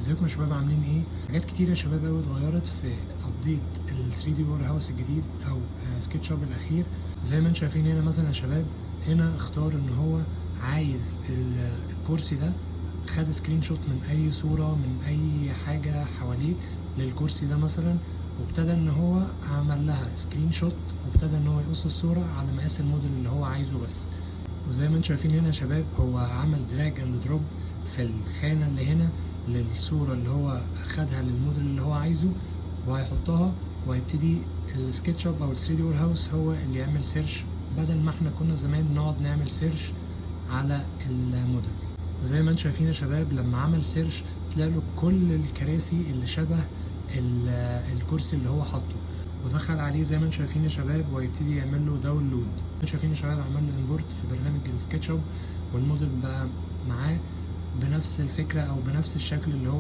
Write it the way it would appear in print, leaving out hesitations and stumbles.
ازيكم يا شباب، عاملين ايه؟ حاجات كتير يا شباب قوي اتغيرت في ابديت ال 3 دي وير هاوس الجديد او سكتش اب الاخير. زي ما انتم شايفين هنا مثلا يا شباب، هنا اختار ان هو عايز الكرسي ده، خد سكرين شوت من اي صورة من اي حاجة حواليه للكرسي ده مثلا، وابتدى ان هو عمل لها سكرين شوت وابتدى ان هو يقص الصورة على مقاس الموديل اللي هو عايزه بس. وزي ما انتم شايفين هنا يا شباب، هو عمل دراج اند دروب في الخانة اللي هنا للصورة اللي هو خدها للموديل اللي هو عايزه، وهيحطها وهيبتدي السكتش اب او ال 3 دي وير هاوس هو اللي يعمل سيرش، بدل ما احنا كنا زمان نقعد نعمل سيرش على الموديل. وزي ما انتم شايفين يا شباب، لما عمل سيرش طلع له كل الكراسي اللي شبه الكرسي اللي هو حاطه، ودخل عليه زي ما انتم شايفين يا شباب، ويبتدي يعمل له داونلود. انتم شايفين يا شباب، عمل له امبورت في برنامج السكتش اب، والموديل بقى معاه بنفس الفكرة او بنفس الشكل اللي هو